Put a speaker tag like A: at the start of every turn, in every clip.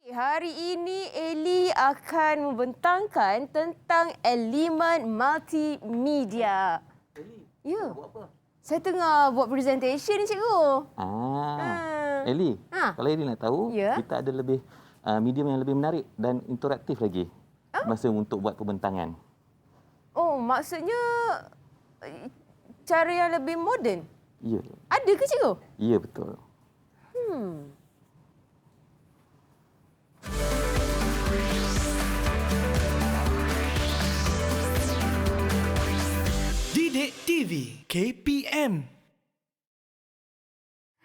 A: Hari ini Eli akan membentangkan tentang elemen multimedia.
B: Eli,
A: Ya.
B: buat apa?
A: Saya tengah buat presentation ni, cikgu.
B: Eli, kalau Eli nak tahu,
A: Ya.
B: kita ada lebih medium yang lebih menarik dan interaktif lagi masa untuk buat pembentangan.
A: Oh, maksudnya cara yang lebih moden.
B: Ya,
A: Ada ke, cikgu?
B: ya betul.
C: Didik TV KPM.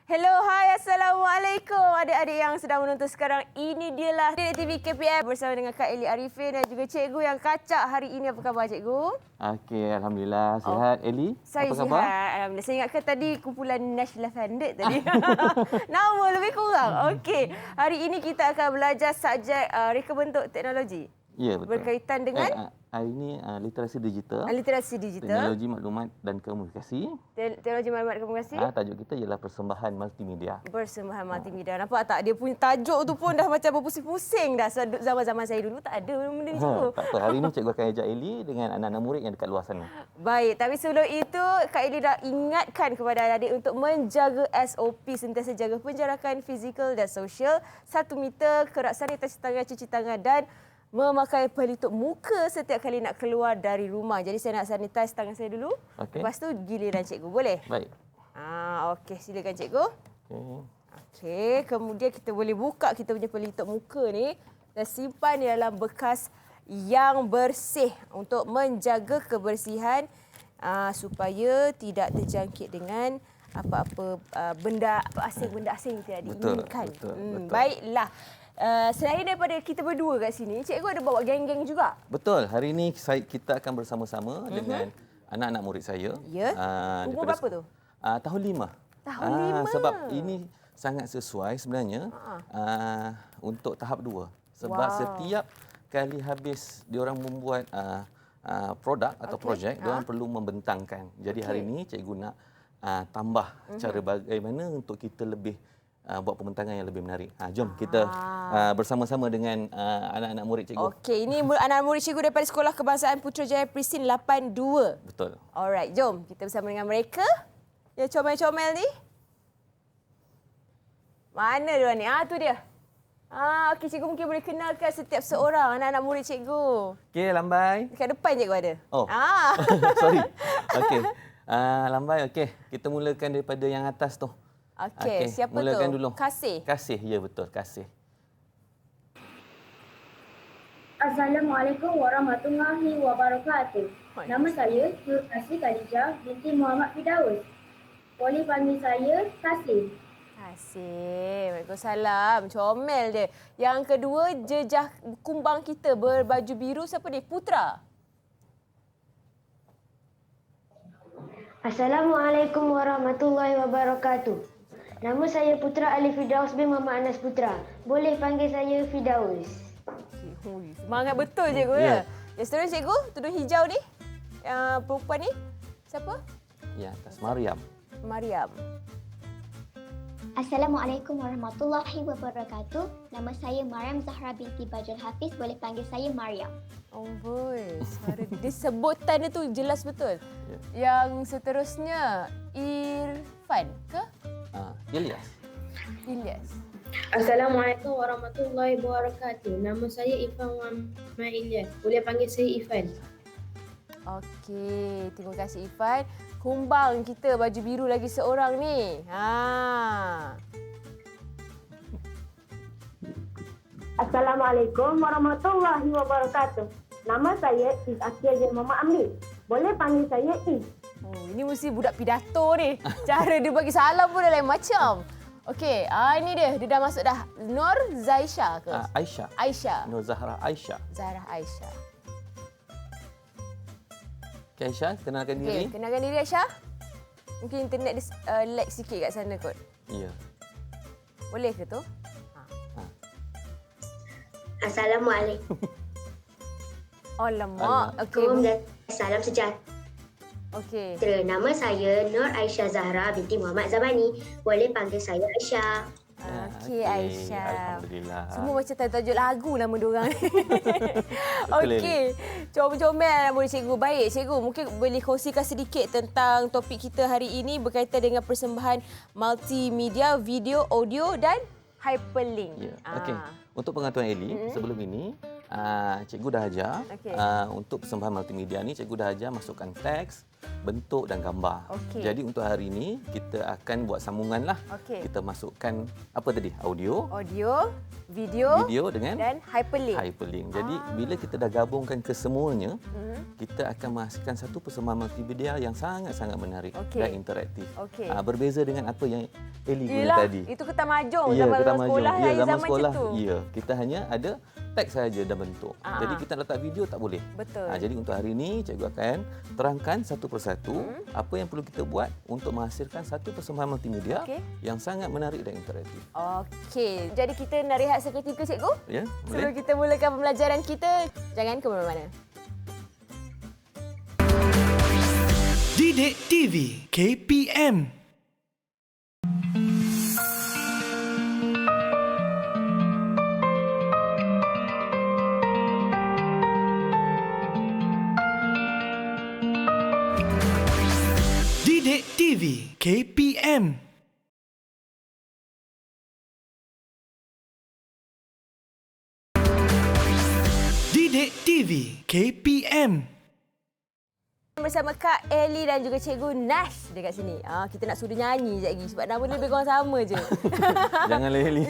A: Hello, hai, Assalamualaikum adik-adik yang sedang menonton sekarang. Ini dialah Didik TV KPM bersama dengan Kak Eli Arifin dan juga cikgu yang kacak hari ini. Apa khabar, cikgu?
B: Okey, Alhamdulillah. Sihat, Eli?
A: Saya
B: apa khabar?
A: sihat. Alhamdulillah. Saya ingatkan tadi kumpulan Nash Left-Handed tadi. Nama lebih kurang. Okey. Hari ini kita akan belajar subjek reka bentuk teknologi.
B: Ya, betul.
A: Berkaitan dengan
B: hari ini literasi digital,
A: literasi digital,
B: teknologi maklumat dan komunikasi.
A: teknologi maklumat dan komunikasi.
B: Tajuk kita ialah persembahan multimedia.
A: Persembahan multimedia. Nampak tak? Dia punya tajuk tu pun dah macam berpusing-pusing dah. Zaman-zaman saya dulu tak ada benda ni, cikgu.
B: Tak apa, hari ini cikgu akan ajak Eli dengan anak-anak murid yang dekat luar sana.
A: Baik, tapi sebelum itu Kak Eli dah ingatkan kepada adik-adik untuk menjaga SOP, sentiasa jaga penjarakan fizikal dan sosial, 1 meter, kerap sanitasi tangan, cuci tangan dan memakai pelitup muka setiap kali nak keluar dari rumah. Jadi saya nak sanitize tangan saya dulu.
B: Okey.
A: Lepas tu giliran cikgu. Boleh?
B: Baik.
A: Okey, silakan cikgu.
B: Okey.
A: Okey, kemudian kita boleh buka kita punya pelitup muka ni dan simpan di dalam bekas yang bersih untuk menjaga kebersihan supaya tidak terjangkit dengan apa-apa benda asing tidak diinginkan.
B: Betul.
A: Baiklah. Selain daripada kita berdua kat sini, cikgu ada bawa geng-geng juga.
B: Betul. Hari ini kita akan bersama-sama dengan anak-anak murid saya.
A: Ya. Umur berapa tu?
B: Tahun 5.
A: Tahun 5.
B: Sebab ini sangat sesuai sebenarnya untuk tahap 2. Sebab setiap kali habis diorang membuat produk atau projek, diorang perlu membentangkan. Jadi hari ini cikgu nak tambah cara bagaimana untuk kita lebih buat pembentangan yang lebih menarik. Jom kita bersama-sama dengan anak-anak murid cikgu.
A: Okey, ini anak murid cikgu daripada Sekolah Kebangsaan Putrajaya Pristin 82.
B: Betul.
A: Alright, jom kita bersama dengan mereka. Yang comel-comel ni. Mana dia ni? Tu dia. Okey, cikgu mungkin boleh kenalkan setiap seorang anak-anak murid cikgu.
B: Okey, Lambai.
A: Dekat depan cikgu ada.
B: Oh. Sorry. Okey. Lambai, okey. Kita mulakan daripada yang atas tu.
A: Okey, siapa
B: mulakan
A: tu?
B: Dulu.
A: Kasih.
B: Kasih, ya betul. Kasih.
D: Assalamualaikum warahmatullahi wabarakatuh. Nama saya Nur Kasih Khadijah binti Muhammad Firdaus. Boleh panggil saya Kasih.
A: Kasih. Waalaikumsalam. Comel dia. Yang kedua, jejak kumbang kita berbaju biru. Siapa dia? Putra.
D: Assalamualaikum warahmatullahi wabarakatuh. Nama saya Putra Ali Firdaus bin Muhammad Anas Putra. Boleh panggil saya Firdaus.
A: Semangat betul cikgu ya. Yang seterusnya cikgu, tudung hijau ni. Perempuan ni. Siapa?
B: Ya, atas Mariam.
A: Mariam.
E: Assalamualaikum warahmatullahi wabarakatuh. Nama saya Mariam Zahra binti Bajul Hafiz. Boleh panggil saya Mariam.
A: Oh boy, suara dia sebutan dia tu jelas betul. Yang seterusnya Irfan ke?
B: Ilyas.
A: Ilyas.
F: Assalamualaikum warahmatullahi wabarakatuh. Nama saya Irfan Muhammad Ilyas. Boleh panggil saya Irfan.
A: Okey, terima kasih Irfan. Kumbang kita baju biru lagi seorang ni.
D: Assalamualaikum warahmatullahi wabarakatuh. Nama saya Is Akil bin Muhammad Amli. Boleh panggil saya Is.
A: Oh, ini mesti budak pidato ni. Cara dia bagi salam pun dah lain macam. Okey, ini dia. Dia dah masuk dah. Nur Zaisha ke?
B: Aisyah.
A: Aisyah.
B: Nur Zahra Aisyah.
A: Zahra Aisyah.
B: Okay, Aisyah, kenalkan diri.
A: Okey, kenalkan diri Aisyah. Mungkin internet dia lag sikit kat sana kot.
B: Ya.
A: Boleh ke tu?
D: Assalamualaikum
A: Alamak. Okey.
D: dan salam sejahtera.
A: Okey.
D: Nama saya Nur Aisyah Zahra binti Muhammad Zabani. Boleh panggil saya Aisyah.
A: Okey, Aisyah.
B: Alhamdulillah.
A: Semua macam tajuk lagu nama diorang ni.
B: Betul,
A: Okey. Comel-comel nama cikgu. Baik, cikgu mungkin boleh kongsikan sedikit tentang topik kita hari ini berkaitan dengan persembahan multimedia, video, audio dan hyperlink.
B: Ya. Okey. Untuk pengetahuan Eli, sebelum ini cikgu dah ajar
A: Okey.
B: untuk persembahan multimedia ni cikgu dah ajar masukkan teks, bentuk dan gambar.
A: Okey.
B: Jadi untuk hari ini kita akan buat sambungan lah.
A: Okey.
B: Kita masukkan apa tadi? Audio,
A: Audio, video,
B: dengan
A: dan hyperlink.
B: hyperlink. Jadi bila kita dah gabungkan kesemuanya, kita akan menghasilkan satu persembahan multimedia yang sangat-sangat menarik
A: Okey.
B: dan interaktif.
A: Okey.
B: Berbeza dengan apa yang Eli guna
A: Yelah,
B: tadi.
A: itu kita majung
B: Ya,
A: zaman
B: kita
A: sekolah
B: majung.
A: hari
B: Zaman
A: zaman
B: sekolah,
A: macam tu.
B: ya. Kita hanya ada teks saja dan bentuk. Jadi kita letak video tak boleh.
A: Betul.
B: Jadi untuk hari ini cikgu akan terangkan satu persatu apa yang perlu kita buat untuk menghasilkan satu persembahan multimedia
A: Okey.
B: yang sangat menarik dan interaktif.
A: Okey, jadi kita nak rehat seketika cikgu?
B: Ya,
A: Sebelum
B: boleh?
A: kita mulakan pembelajaran kita, jangan ke mana-mana.
C: Didik TV KPM. Didik TV KPM. Didik TV KPM.
A: Bersama Kak Eli dan juga Cikgu Nash dekat sini. Kita nak suruh nyanyi sekejap lagi sebab nama dia lebih kurang sama je.
B: Janganlah Eli.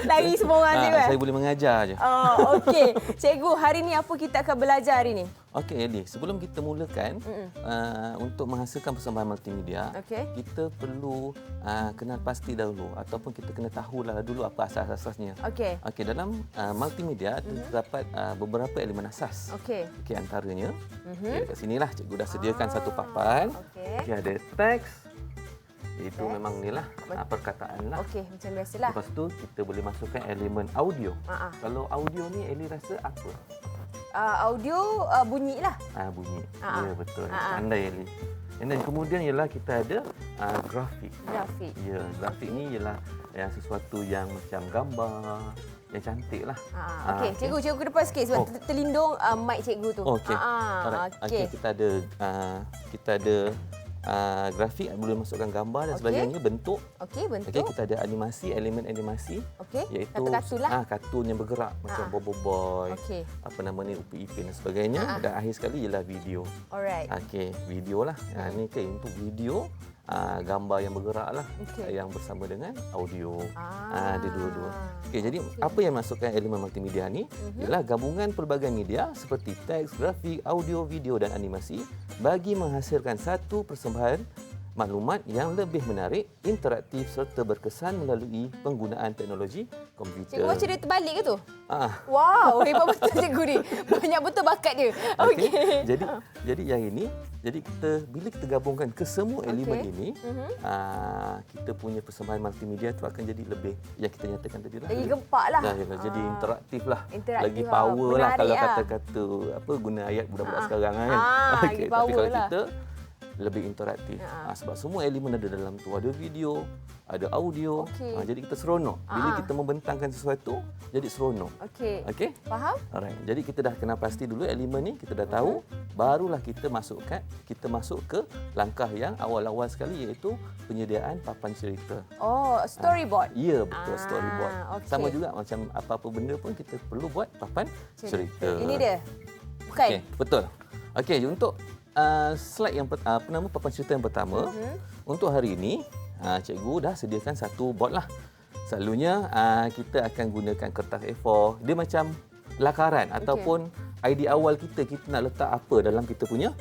A: Lari semua orang je kan?
B: Saya boleh mengajar je.
A: Okey. Cikgu, hari ni apa kita akan belajar hari ni?
B: Okey Eli, sebelum kita mulakan untuk menghasilkan persembahan multimedia,
A: Okey.
B: kita perlu kenal pasti dahulu ataupun kita kena tahulah dulu apa asas-asasnya.
A: Okey.
B: Okey, dalam multimedia terdapat beberapa elemen asas.
A: Okey.
B: Okey, antaranya dekat sinilah cikgu dah sediakan satu papan.
A: Okey.
B: Okey, ada teks. Itu
A: Teks.
B: memang inilah perkataan lah.
A: Okey, macam biasalah.
B: Lepas tu kita boleh masukkan elemen audio. Kalau audio ni Eli rasa apa?
A: Audio bunyi lah.
B: Bunyi.
A: Ah,
B: Ya, betul.
A: ah.
B: Pandai Eli. Dan kemudian ialah kita ada grafik.
A: Grafik.
B: Ya, grafik ni ialah yang sesuatu yang macam gambar, yang cantik lah.
A: Okey, cikgu ke depan sikit sebab terlindung mic cikgu tu.
B: Okey. Alright. Okey, kita ada grafik, boleh masukkan gambar dan sebagainya, bentuk.
A: Okey, bentuk.
B: Okey, kita ada animasi, elemen animasi.
A: Okey,
B: Iaitu
A: kartun lah.
B: kartun yang bergerak macam Boboiboy.
A: Okey.
B: Apa nama ni, Upin Ipin dan sebagainya. Dan akhir sekali ialah video.
A: Alright.
B: Okey, video lah. Ni ke untuk video, gambar yang bergerak lah,
A: Okey.
B: yang bersama dengan audio. Dia dua-dua. Okey, jadi apa yang masukkan elemen multimedia ni ialah gabungan pelbagai media seperti teks, grafik, audio, video dan animasi bagi menghasilkan satu persembahan maklumat yang lebih menarik, interaktif serta berkesan melalui penggunaan teknologi komputer.
A: Cikgu baca dia terbalik ke tu?
B: Ah.
A: Wow, hebat betul cikgu ni. Banyak betul bakat dia. Okey.
B: Jadi yang ini, jadi bila kita gabungkan kesemua elemen ini, kita punya persembahan multimedia tu akan jadi lebih, yang kita nyatakan tadi lah.
A: Lagi gempak lah.
B: Jadi interaktif lah.
A: Interaktif
B: Lagi
A: lah.
B: power lah
A: Menarik
B: kalau
A: lah.
B: kata-kata guna ayat budak-budak sekarang kan.
A: Lagi
B: Tapi
A: power
B: kalau
A: lah.
B: kita lebih interaktif. Sebab semua elemen ada dalam tu. Ada video, ada audio.
A: Okey.
B: Jadi kita seronok. Bila kita membentangkan sesuatu, jadi seronok.
A: Okey.
B: Okey?
A: Faham?
B: Alright. Jadi kita dah kenal pasti dulu elemen ni, kita dah tahu, barulah kita masuk ke langkah yang awal-awal sekali, iaitu penyediaan papan cerita.
A: Oh, storyboard.
B: Ya, betul, storyboard.
A: okey.
B: Sama juga macam apa-apa benda pun kita perlu buat papan cerita.
A: Ini dia. Bukan?
B: Okey, betul. Okey, untuk slide yang papan cerita yang pertama, untuk hari ini cikgu dah sediakan satu board lah. Selalunya kita akan gunakan kertas A4. Dia macam lakaran ataupun idea awal kita nak letak apa dalam kita punya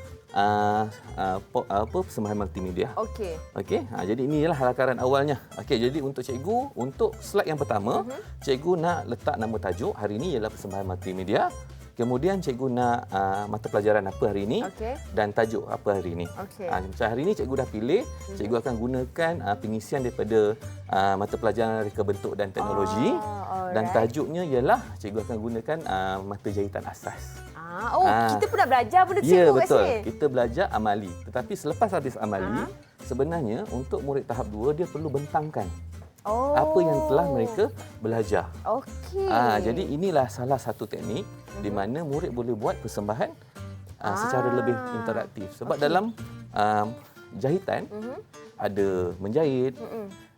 B: persembahan multimedia.
A: Okey.
B: Okey, jadi inilah lakaran awalnya. Okey, jadi untuk cikgu, untuk slide yang pertama, cikgu nak letak nama tajuk hari ini ialah persembahan multimedia. Kemudian cikgu nak mata pelajaran apa hari ini dan tajuk apa hari ini. Macam hari ini cikgu dah pilih, cikgu akan gunakan pengisian daripada mata pelajaran reka bentuk dan teknologi. Dan tajuknya ialah cikgu akan gunakan mata jahitan asas.
A: Kita pernah belajar benda cikgu
B: Ya,
A: kat
B: betul.
A: sini.
B: Kita belajar amali. Tetapi selepas habis amali, sebenarnya untuk murid tahap 2 dia perlu bentangkan. apa yang telah mereka belajar.
A: Okey.
B: Jadi inilah salah satu teknik di mana murid boleh buat persembahan secara lebih interaktif. Sebab dalam jahitan ada menjahit,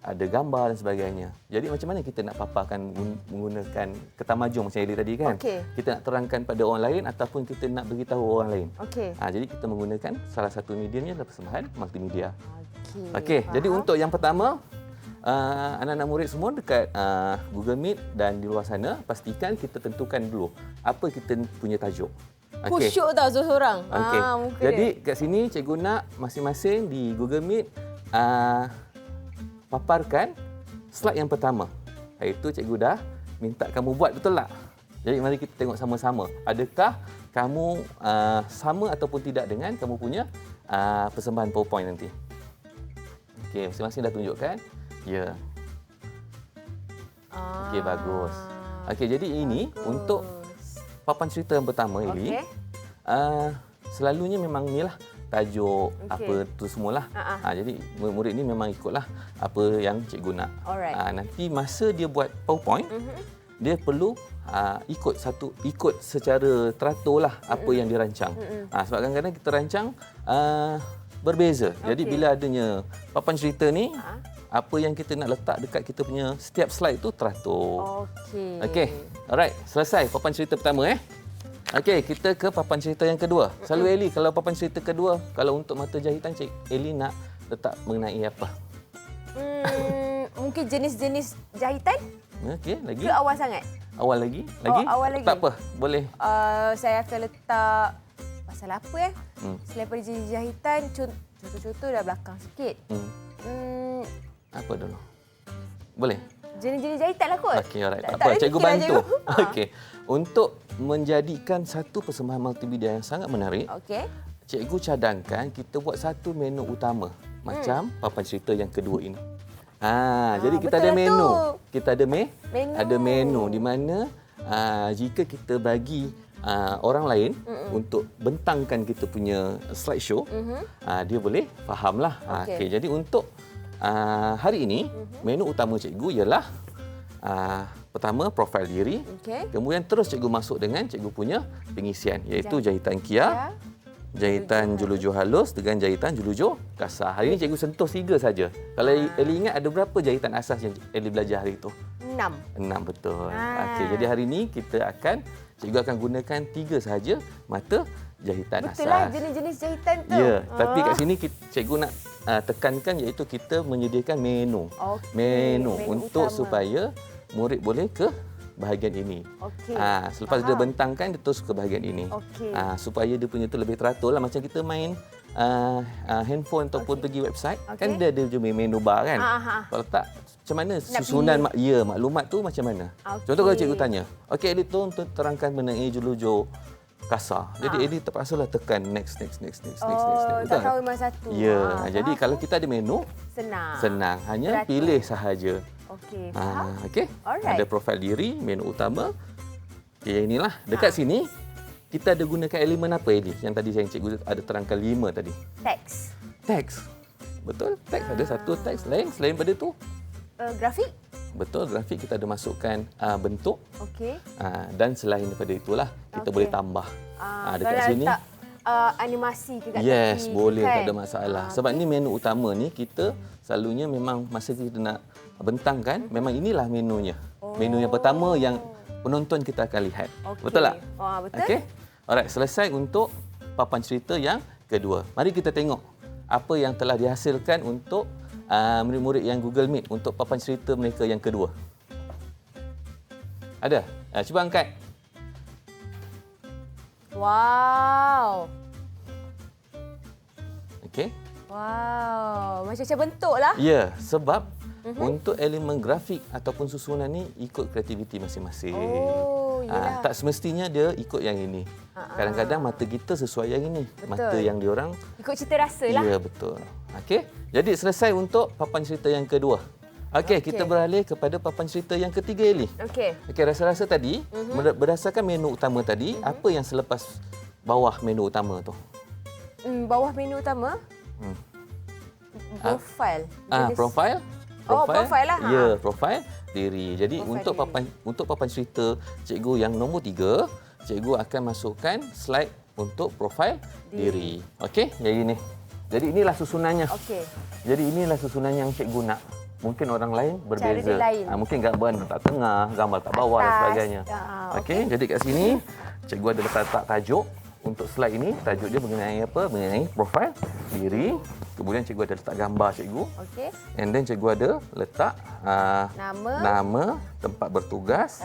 B: ada gambar dan sebagainya. Jadi macam mana kita nak paparkan menggunakan ketamajung macam Eli tadi kan?
A: Okey.
B: Kita nak terangkan pada orang lain ataupun kita nak beritahu orang lain.
A: Okey.
B: Jadi kita menggunakan salah satu mediumnya adalah persembahan multimedia.
A: Okey.
B: Okey, jadi untuk yang pertama, anak-anak murid semua dekat Google Meet dan di luar sana, pastikan kita tentukan dulu apa kita punya tajuk. Okey.
A: Kusyuk tau seorang-seorang.
B: Okey.
A: Muka
B: Jadi
A: dia.
B: kat sini cikgu nak masing-masing di Google Meet paparkan slide yang pertama. Iaitu cikgu dah minta kamu buat, betul tak? Jadi mari kita tengok sama-sama. Adakah kamu sama ataupun tidak dengan kamu punya persembahan PowerPoint nanti? Okey, masing-masing dah tunjukkan? Ya. Okey, bagus. Okey, jadi ini untuk papan cerita yang pertama, Eli.
A: Okey.
B: Selalunya memang inilah tajuk,
A: Okey.
B: apa tu semualah. Jadi murid ni memang ikutlah apa yang cikgu nak.
A: Alright.
B: Nanti masa dia buat PowerPoint, dia perlu ikut secara teratur lah apa yang dirancang. Sebab kadang-kadang kita rancang berbeza. Jadi
A: Okey.
B: bila adanya papan cerita ni, apa yang kita nak letak dekat kita punya setiap slide tu teratur.
A: Okey.
B: Okey. Alright, selesai papan cerita pertama Okey, kita ke papan cerita yang kedua. Selalu Eli, kalau papan cerita kedua, kalau untuk mata jahitan, Cik Eli nak letak mengenai apa?
A: Mungkin jenis-jenis jahitan
B: Okey, lagi?
A: ke awal sangat?
B: Awal lagi? Lagi?
A: awal lagi.
B: Tak apa, boleh.
A: Saya akan letak pasal apa Selain daripada jenis jahitan, contoh-contoh dah belakang sikit.
B: Apa dulu? Boleh?
A: Jenis-jenis jahitan lah kot.
B: Okey, alright. Tak
A: Tak
B: apa,
A: ada
B: cikgu
A: fikir lah,
B: bantu.
A: cikgu.
B: Okey. Untuk menjadikan satu persembahan multimedia yang sangat menarik,
A: Okey.
B: cikgu cadangkan kita buat satu menu utama macam papan cerita yang kedua ini. Jadi kita
A: betul
B: ada
A: lah
B: menu.
A: tu.
B: Kita ada
A: Menu.
B: ada menu di mana jika kita bagi orang lain untuk bentangkan kita punya slideshow, dia boleh fahamlah.
A: Okey.
B: Okey, jadi untuk hari ini menu utama cikgu ialah pertama profil diri.
A: Okey.
B: Kemudian terus cikgu masuk dengan cikgu punya pengisian iaitu jahitan kia, jahitan julujo halus dengan jahitan julujo kasar. Hari ini cikgu sentuh 3 saja. Kalau Eli ingat ada berapa jahitan asas yang Eli belajar hari itu?
A: 6.
B: 6, betul. Okey, jadi hari ini cikgu akan gunakan 3 sahaja mata jahitan
A: Betul lah
B: asas.
A: jenis-jenis jahitan tu.
B: Ya, tapi kat sini cikgu nak tekankan iaitu kita menyediakan menu.
A: Okey,
B: Menu
A: menu
B: untuk
A: utama.
B: supaya murid boleh ke bahagian ini.
A: Okey.
B: Selepas dia bentangkan, dia terus ke bahagian ini.
A: Okey.
B: Supaya dia punya tu lebih teratur lah. Macam kita main handphone ataupun pergi website, kan
A: Okey.
B: dia ada je menu bar kan. Kalau tak, macam mana susunan maklumat tu macam mana?
A: Okey.
B: Contoh kalau cikgu tanya, okey Eddie tolong terangkan mengenai julujo kasar. Jadi Eddie terpaksalah tekan next.
A: Tak tahu memang satu.
B: Ya, jadi kalau kita ada menu,
A: senang.
B: senang. Hanya
A: Teratur.
B: pilih sahaja.
A: Okey, faham.
B: Okey.
A: Alright.
B: Ada profil diri, menu utama. Okey, inilah. Dekat sini kita ada gunakan elemen apa Eli? Yang tadi saya cikgu ada terangkan 5 tadi.
A: Teks.
B: Teks. Betul? Teks ada satu teks lain selain pada tu.
A: Grafik.
B: Betul, grafik kita ada masukkan bentuk
A: Okey.
B: dan selain daripada itulah kita
A: Okey.
B: boleh tambah. Dekat
A: Kalau
B: sini.
A: letak animasi ke kat
B: Yes,
A: tepi,
B: boleh,
A: kan?
B: tak ada masalah. Sebab ni menu utama ni kita selalunya memang masa kita nak bentangkan, memang inilah menunya. Menu yang pertama yang penonton kita akan lihat.
A: Okey.
B: Betul tak?
A: Betul.
B: Okey. Alright, selesai untuk papan cerita yang kedua. Mari kita tengok apa yang telah dihasilkan untuk murid-murid yang Google Meet untuk papan cerita mereka yang kedua. Ada? Cuba angkat.
A: Wow.
B: Okey.
A: Wow. Macam-macam bentuk lah.
B: Ya, sebab untuk elemen grafik ataupun susunan ni ikut kreativiti masing-masing.
A: Oh, yelah.
B: Tak semestinya dia ikut yang ini. Kadang-kadang mata kita sesuai yang ini.
A: Betul.
B: Mata yang diorang.
A: Ikut cita rasa lah.
B: Ya, betul. Okey. Jadi selesai untuk papan cerita yang kedua. Okey, kita beralih kepada papan cerita yang ketiga Eli.
A: Okey.
B: Okey, rasa-rasa tadi berdasarkan menu utama tadi, apa yang selepas bawah menu utama tu?
A: Bawah menu utama. Profil. Jenis
B: Profil.
A: profil lah.
B: Ya, profil diri. Jadi
A: Profil
B: untuk papan cerita cikgu yang nombor 3, cikgu akan masukkan slide untuk profil diri. Okey, jadi ini. Jadi inilah susunannya.
A: Okey.
B: Jadi inilah susunan yang cikgu nak. Mungkin orang lain berbeza.
A: Cara dia lain.
B: Mungkin gambar letak tengah, gambar letak bawah dan
A: Atas.
B: sebagainya.
A: Okey.
B: Jadi kat sini cikgu ada letak tajuk untuk slide ini. Tajuk dia mengenai apa? Mengenai profil diri. Kemudian cikgu ada letak gambar cikgu.
A: Okey.
B: And then cikgu ada letak nama, tempat bertugas,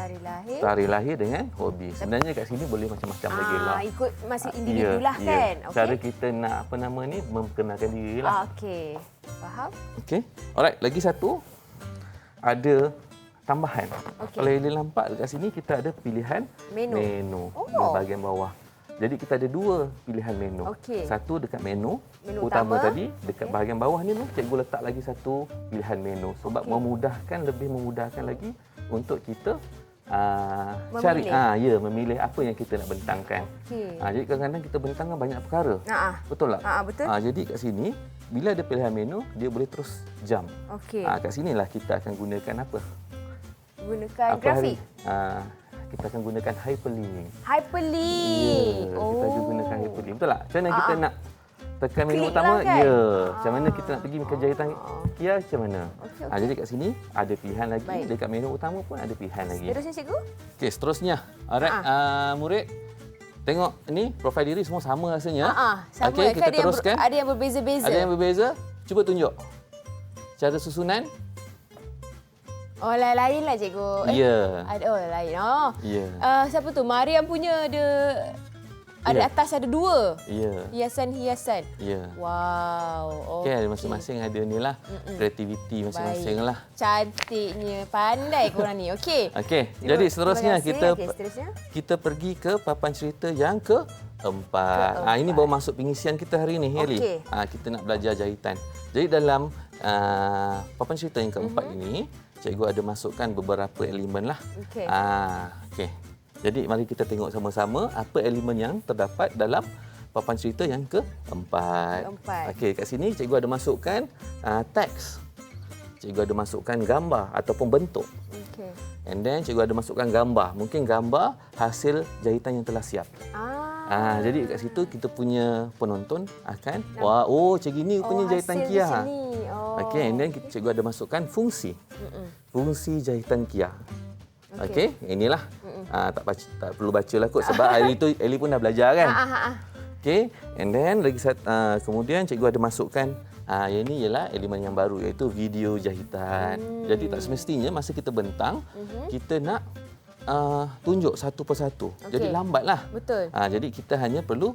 B: tarikh lahir dengan hobi. Sebenarnya kat sini boleh macam-macam lagi lah.
A: Ikut masih individu lah kan.
B: Okay. Cara kita nak memperkenalkan diri lah.
A: Okey. Faham?
B: Okey. Alright, lagi satu ada tambahan.
A: Okey.
B: Kalau Eli nampak dekat sini kita ada pilihan menu di bahagian bawah. Jadi kita ada 2 pilihan menu.
A: Okey.
B: Satu dekat menu
A: utama
B: tadi, dekat bahagian bawah ni cikgu letak lagi satu pilihan menu sebab lebih memudahkan lagi untuk kita cari memilih apa yang kita nak bentangkan.
A: Okey.
B: Jadi kadang-kadang kita bentangkan banyak perkara. Betul tak?
A: Betul.
B: Jadi kat sini bila ada pilihan menu dia boleh terus jump.
A: Okey.
B: Kat sinilah kita akan gunakan apa?
A: Gunakan grafik.
B: Kita akan gunakan hyperlink.
A: Hyperlink.
B: Kita juga gunakan hyperlink. Betul tak? Macam mana kita nak tekan menu
A: Klik
B: utama?
A: lah kan?
B: Macam mana kita nak pergi ke jahitan Kia macam mana?
A: Okey.
B: Jadi kat sini ada pilihan lagi.
A: Baik.
B: Dekat menu utama pun ada pilihan lagi.
A: Terusnya cikgu?
B: Okey, seterusnya. Alright, murid. Tengok ni profil diri semua sama rasanya.
A: Sama.
B: Okey, kita teruskan.
A: Ada yang berbeza-beza.
B: Ada yang berbeza. Cuba tunjuk. Cara susunan.
A: Oh, lain-lain lah cikgu.
B: Ya.
A: Lain.
B: Ya.
A: Siapa tu? Mariam punya ada atas ada 2.
B: Ya.
A: Hiasan-hiasan.
B: Ya.
A: Wow.
B: Okey, masing-masing ada ni lah. Kreativiti masing-masing lah.
A: Cantiknya. Pandai korang ni. Okey.
B: Okey, jadi seterusnya
A: seterusnya.
B: kita pergi ke papan cerita yang keempat. Ini baru masuk pengisian kita hari ini, Heli.
A: Okey.
B: Kita nak belajar jahitan. Jadi dalam papan cerita yang keempat ini, cikgu ada masukkan beberapa elemen lah.
A: Okey.
B: Okey. Jadi mari kita tengok sama-sama apa elemen yang terdapat dalam papan cerita yang keempat. Okey, kat sini cikgu ada masukkan teks. Cikgu ada masukkan gambar ataupun bentuk.
A: Okey.
B: And then cikgu ada masukkan gambar. Mungkin gambar hasil jahitan yang telah siap. Jadi kat situ kita punya penonton akan macam gini punya jahitan Kia. Okey, and then cikgu ada masukkan fungsi. Fungsi jahitan Kia. Okey, inilah. Tak perlu bacalah kot sebab hari itu Eli pun dah belajar kan. Okey, and then lagi kemudian cikgu ada masukkan yang ini ialah elemen yang baru iaitu video jahitan. Jadi tak semestinya masa kita bentang kita nak tunjuk satu persatu. Jadi lambatlah.
A: Betul.
B: Jadi kita hanya perlu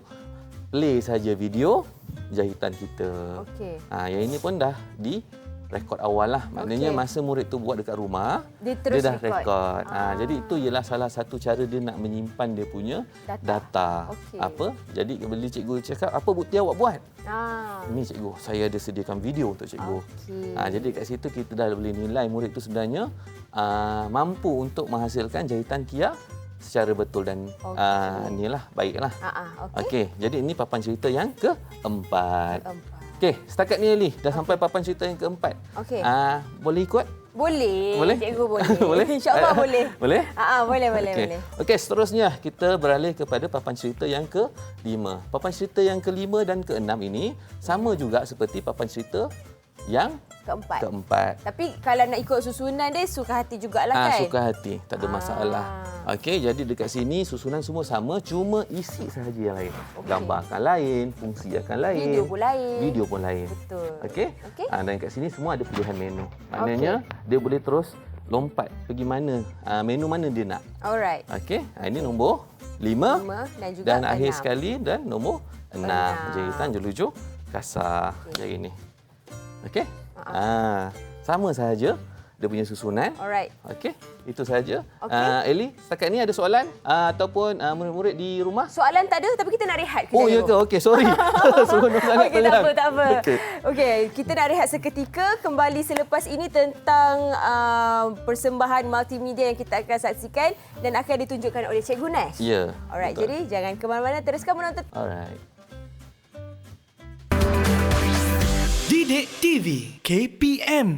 B: play saja video jahitan kita.
A: Okey.
B: Yang ini pun dah di rekod awal lah. Maknanya masa murid tu buat dekat rumah, dia dah rekod. Jadi itu ialah salah satu cara dia nak menyimpan dia punya data.
A: Okey.
B: Apa? Jadi bila cikgu cakap, apa bukti awak buat? Ini cikgu, saya ada sediakan video untuk cikgu. Jadi kat situ kita dah boleh nilai murid tu sebenarnya mampu untuk menghasilkan jahitan Kia secara betul dan inilah baiklah. Okey, jadi ini papan cerita yang keempat. Okey, setakat ni Eli dah sampai papan cerita yang keempat.
A: Okey.
B: Boleh ikut?
A: Boleh. Cikgu boleh.
B: Boleh?
A: InsyaAllah boleh.
B: Boleh?
A: Boleh.
B: Okey, seterusnya kita beralih kepada papan cerita yang kelima. Papan cerita yang kelima dan keenam ini sama juga seperti papan cerita yang keempat.
A: Tapi kalau nak ikut susunan dia, suka hati jugalah kan?
B: Suka hati, tak ada masalah. Okey, jadi dekat sini susunan semua sama, cuma isi sahaja yang lain. Gambar akan lain, fungsi akan lain. Video pun lain.
A: Betul.
B: Okey? Dan kat sini semua ada pilihan menu. Maknanya dia boleh terus lompat pergi mana, menu mana dia nak.
A: Alright.
B: Okey, ini nombor 5
A: dan juga
B: dan akhir sekali dan nombor 6. Jahitan jelujur kasar. Macam ini. Okey? Sama sahaja dia punya susunan.
A: Alright.
B: Okey, itu sahaja. Eli, setakat ni ada soalan ataupun murid-murid di rumah?
A: Soalan tak ada, tapi kita nak rehat kejap.
B: Ya ke? Okey, sorry. Seronok sangat.
A: Okey, tak apa. Okey, kita nak rehat seketika. Kembali selepas ini tentang persembahan multimedia yang kita akan saksikan dan akan ditunjukkan oleh Cikgu Nash.
B: Ya.
A: Alright, jadi jangan ke mana-mana, teruskan menonton.
B: Alright.
C: Didik TV KPM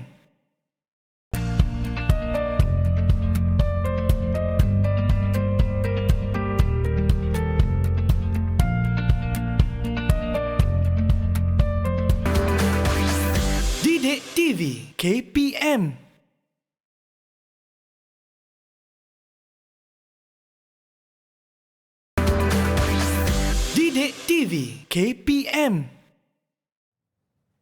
C: KPM. Didik TV KPM.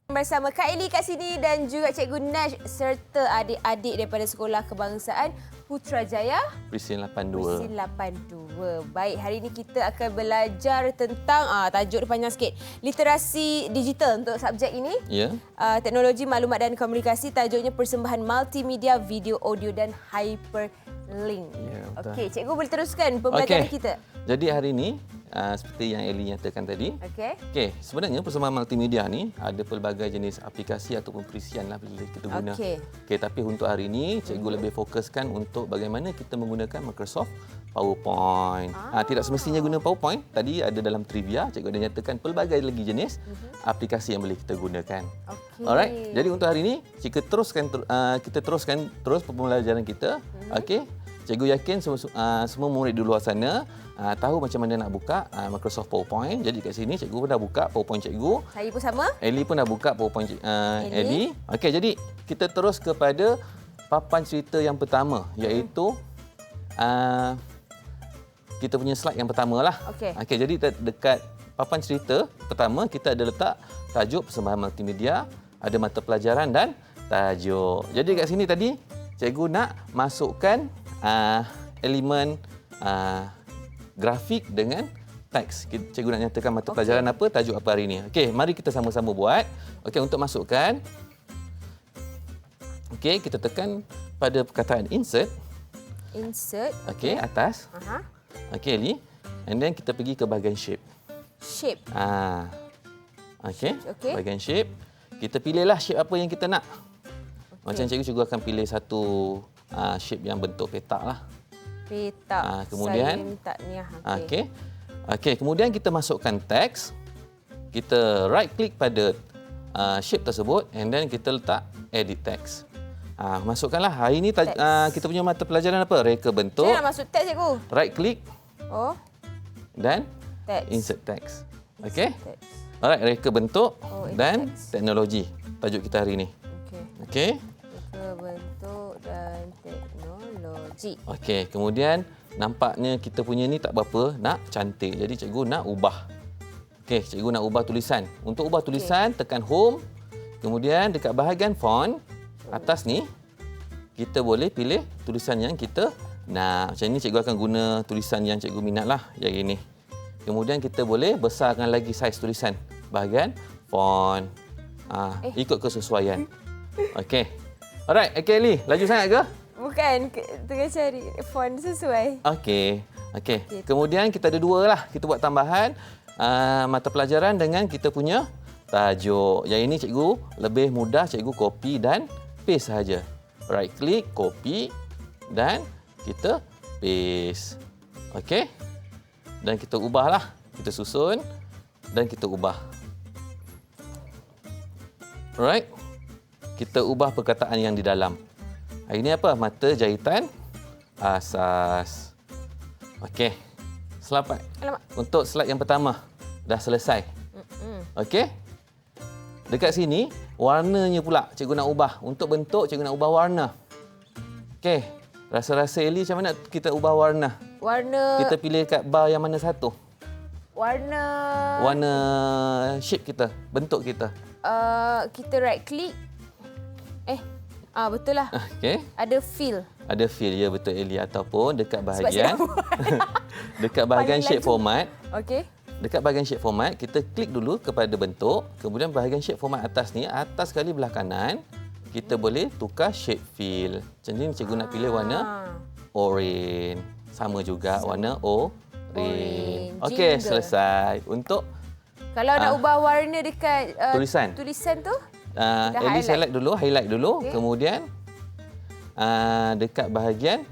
A: Bersama Kak Eli kat sini dan juga Cikgu Nash serta adik-adik daripada Sekolah Kebangsaan Putrajaya
B: Prisin 82.
A: Prisin 82. Baik, hari ini kita akan belajar tentang tajuk dia panjang sikit. Literasi digital untuk subjek ini.
B: Ya.
A: Teknologi maklumat dan komunikasi, tajuknya persembahan multimedia, video, audio dan hyperlink.
B: Ya, betul.
A: Okey, cikgu boleh teruskan pembelajaran kita.
B: Jadi hari ini seperti yang Eli nyatakan tadi. Okey, sebenarnya persembahan multimedia ni ada pelbagai jenis aplikasi ataupun perisian lah bila kita guna. Okey, tapi untuk hari ini cikgu lebih fokuskan untuk bagaimana kita menggunakan Microsoft PowerPoint. Tidak semestinya guna PowerPoint. Tadi ada dalam trivia cikgu ada nyatakan pelbagai lagi jenis aplikasi yang boleh kita gunakan.
A: Okey.
B: Alright. Jadi untuk hari ini kita teruskan terus pembelajaran kita. Okey. Cikgu yakin semua murid di luar sana tahu macam mana nak buka Microsoft PowerPoint. Jadi kat sini cikgu pun dah buka PowerPoint cikgu.
A: Saya pun sama.
B: Eli pun dah buka PowerPoint Eli. Okey, jadi kita terus kepada papan cerita yang pertama iaitu kita punya slide yang pertama lah. Okey, jadi dekat papan cerita pertama kita ada letak tajuk persembahan multimedia, ada mata pelajaran dan tajuk. Jadi kat sini tadi cikgu nak masukkan elemen grafik dengan teks. Cikgu nak nyatakan mata pelajaran apa, tajuk apa hari ini. Okey, mari kita sama-sama buat. Okey, untuk masukkan. Okey, kita tekan pada perkataan insert.
A: Insert.
B: Okey, atas. Okey, Eli. And then kita pergi ke bahagian shape.
A: Shape.
B: Okey, bahagian shape. Kita pilihlah shape apa yang kita nak. Macam cikgu akan pilih satu shape yang bentuk petak lah.
A: Petak.
B: Kemudian,
A: saya minta ni.
B: Okey, kemudian kita masukkan teks. Kita right click pada shape tersebut and then kita letak edit text. Masukkanlah. Hari ini kita punya mata pelajaran apa? Reka bentuk.
A: Saya nak masuk teks cikgu.
B: Right click. Dan
A: text.
B: Insert text. Okey. Alright, reka bentuk dan teknologi. Tajuk kita hari ini. Okey.
A: Reka bentuk dan teknologi.
B: Okey, kemudian nampaknya kita punya ni tak berapa nak cantik. Jadi cikgu nak ubah. Okey, cikgu nak ubah tulisan. Untuk ubah tulisan, tekan home. Kemudian dekat bahagian font atas ni kita boleh pilih tulisan yang kita nak. Macam ni cikgu akan guna tulisan yang cikgu minat lah, yang ini. Kemudian kita boleh besarkan lagi saiz tulisan. Bahagian font. Ikut kesesuaian. Okey. Alright, okey Eli, laju sangat ke?
A: Bukan, tengah cari font sesuai.
B: Okey. Kemudian kita ada dua lah. Kita buat tambahan mata pelajaran dengan kita punya tajuk. Yang ini cikgu lebih mudah, cikgu copy dan paste sahaja. Right click, copy dan kita paste. Okey. Dan kita ubahlah. Kita susun dan kita ubah. Alright. Kita ubah perkataan yang di dalam. Hari ini apa? Mata jahitan asas. Okey. Selamat. Untuk slide yang pertama dah selesai. Okey. Dekat sini warnanya pula cikgu nak ubah. Untuk bentuk cikgu nak ubah warna. Okey. Rasa-rasa Eli macam mana kita ubah warna?
A: Warna.
B: Kita pilih kat bar yang mana satu?
A: Warna
B: shape kita, bentuk kita.
A: Kita right click. Betul lah.
B: Okey.
A: Ada fill.
B: Ada fill, ya betul Eli. Ataupun dekat bahagian dekat bahagian shape format.
A: Okey.
B: Dekat bahagian shape format, kita klik dulu kepada bentuk. Kemudian bahagian shape format atas ni, atas sekali belah kanan, kita boleh tukar shape fill. Macam ni cikgu nak pilih warna orange. Sama juga warna orange. Okey, selesai. Untuk
A: kalau nak ubah warna dekat tulisan tu,
B: Eli select dulu, highlight dulu. Kemudian dekat bahagian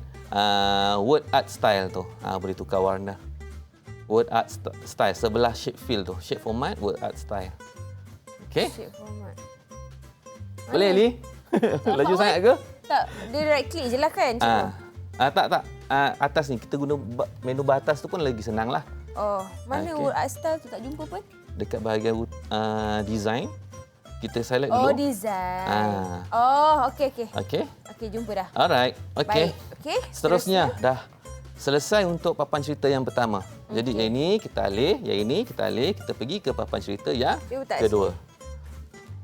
B: word art style tu, boleh tukar warna. Word art style sebelah shape fill tu, shape format, word art style. Okey.
A: Shape format.
B: Boleh Eli? Laju sangat ke?
A: Tak, dia right click je lah kan.
B: Tak. Atas ni kita guna menu bar atas tu pun lagi senang lah.
A: Mana word art style tu tak jumpa pun?
B: Dekat bahagian design, kita select
A: Oh,
B: dulu.
A: design.
B: Ah.
A: Oh, okey.
B: Okey.
A: Okey, jumpa dah.
B: Alright. Okey.
A: Baik. Okey.
B: Seterusnya dah selesai untuk papan cerita yang pertama. Jadi yang ini kita alih, yang ini kita alih, kita pergi ke papan cerita yang
A: Dia letak
B: kedua.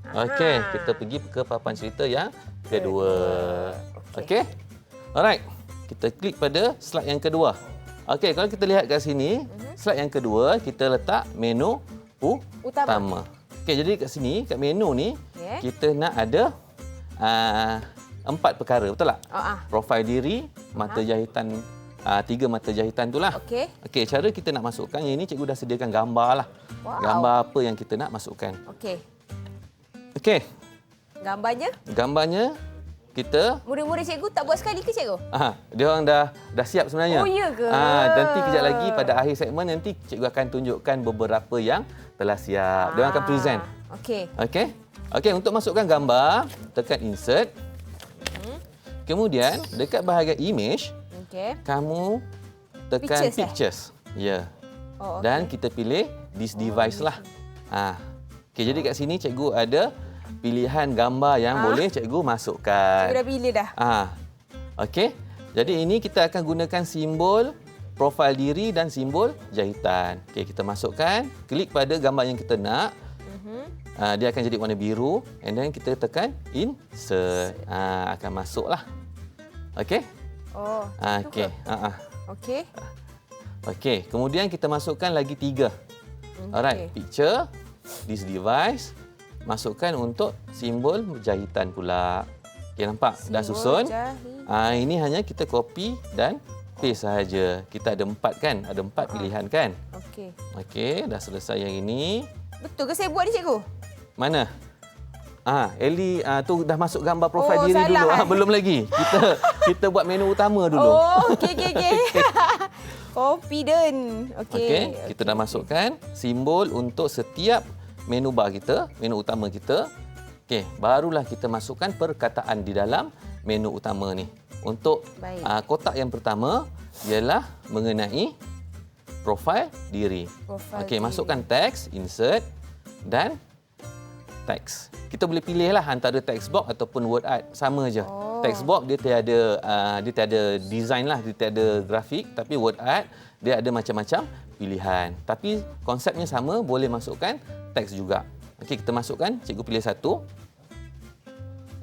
B: Okey, kita pergi ke papan cerita yang kedua. Okey. Alright. Kita klik pada slide yang kedua. Okey, kalau kita lihat kat sini, slide yang kedua kita letak menu utama. Okey, jadi kat sini, kat menu ni, kita nak ada 4 perkara, betul tak? Profil diri, mata jahitan, 3 mata jahitan itulah.
A: Okey.
B: Okey, cara kita nak masukkan, yang ini cikgu dah sediakan gambar lah.
A: Wow.
B: Gambar apa yang kita nak masukkan.
A: Okey.
B: Okey,
A: Gambarnya,
B: kita
A: murid-murid cikgu tak buat sekali ke cikgu?
B: dia orang dah siap sebenarnya.
A: Oh, ya ke?
B: Nanti kejap lagi pada akhir segmen nanti cikgu akan tunjukkan beberapa yang telah siap. Dia orang akan present.
A: Okey.
B: Okey. Okey, untuk masukkan gambar, tekan insert. Kemudian dekat bahagian image, kamu tekan pictures. Ya.
A: Oh,
B: Dan kita pilih this device lah. Okey, jadi kat sini cikgu ada pilihan gambar yang boleh cikgu masukkan.
A: Cikgu dah pilih dah.
B: Okey. Jadi ini kita akan gunakan simbol profil diri dan simbol jahitan. Okey, kita masukkan, klik pada gambar yang kita nak. Dia akan jadi warna biru and then kita tekan insert. Akan masuklah. Okey?
A: Oh.
B: Okey.
A: Okey.
B: Okey, kemudian kita masukkan lagi 3. Alright, picture, this device, masukkan untuk simbol jahitan pula. Okey, nampak? Dah susun. Ini hanya kita copy dan paste sahaja. Kita ada 4 kan? Ada 4 pilihan kan?
A: Okey.
B: Okey, dah selesai yang ini.
A: Betul ke saya buat ni cikgu?
B: Mana? Ellie tu dah masuk gambar profil diri
A: salah.
B: dulu. Belum lagi. Kita buat menu utama dulu.
A: Oh, okey. Confident.
B: Okey, kita dah masukkan simbol untuk setiap menu bar kita, menu utama kita. Okey, barulah kita masukkan perkataan di dalam menu utama ni. Untuk kotak yang pertama ialah mengenai profil diri. Okey, masukkan teks, insert dan teks. Kita boleh pilihlah antara text box ataupun word art, sama je. Text box dia tiada design lah, dia tiada grafik, tapi word art dia ada macam-macam pilihan. Tapi konsepnya sama, boleh masukkan teks juga. Okey, kita masukkan, cikgu pilih satu.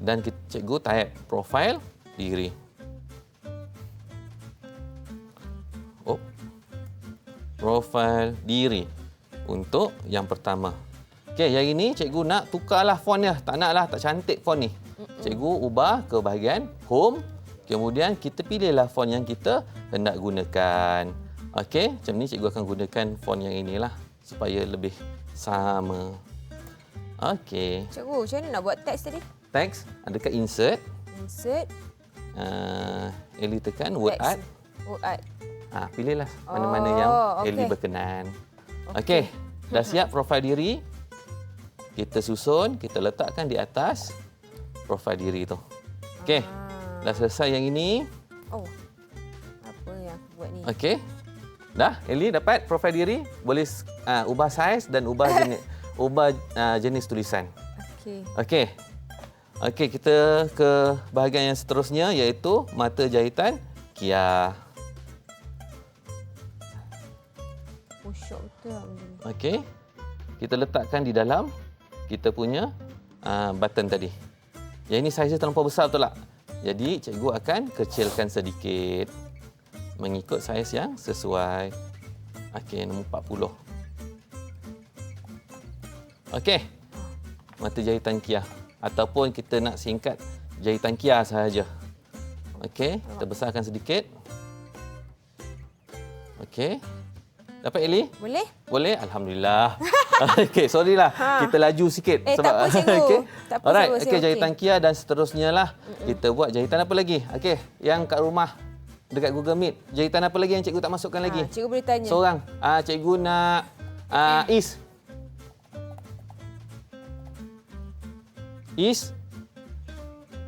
B: Dan cikgu type profil diri. Profil diri untuk yang pertama. Okey, yang ini cikgu nak tukarlah font dia. Tak naklah, tak cantik font ni. Cikgu ubah ke bahagian home. Kemudian kita pilihlah font yang kita hendak gunakan. Okey, macam ni cikgu akan gunakan font yang inilah supaya lebih sama. Okey.
A: Cikgu, macam mana nak buat teks tadi?
B: Teks, dekat insert.
A: Insert.
B: Ellie tekan word art.
A: Word art.
B: Pilihlah mana-mana yang Ellie berkenan. Okey, dah siap profil diri. Kita susun, kita letakkan di atas profil diri tu. Okey, dah selesai yang ini.
A: Oh, apa yang aku buat ni?
B: Okey, dah Ellie dapat profil diri. Boleh ubah saiz dan ubah jenis tulisan. Okey. Okey, kita ke bahagian yang seterusnya iaitu mata jahitan Kia.
A: Oh, syok betul.
B: Okey. Kita letakkan di dalam kita punya button tadi. Yang ini saiznya terlampau besar betul tak? Jadi cikgu akan kecilkan sedikit mengikut saiz yang sesuai. Okey, nombor 40. Okey. Mata jahitan Kia ataupun kita nak singkat jahitan Kia sahaja. Okey, kita besarkan sedikit. Okey. Dapat Ellie?
A: Boleh?
B: Boleh, alhamdulillah. Okey, sorry lah. Kita laju sikit
A: tak apa cikgu.
B: Okey.
A: Tak apa,
B: Alright,
A: cikgu,
B: okey, jahitan Kia dan seterusnya lah. Kita buat jahitan apa lagi? Okey, yang kat rumah dekat Google Meet, jahitan apa lagi yang cikgu tak masukkan lagi?
A: Cikgu boleh tanya.
B: Seorang. Cikgu nak Is. Is.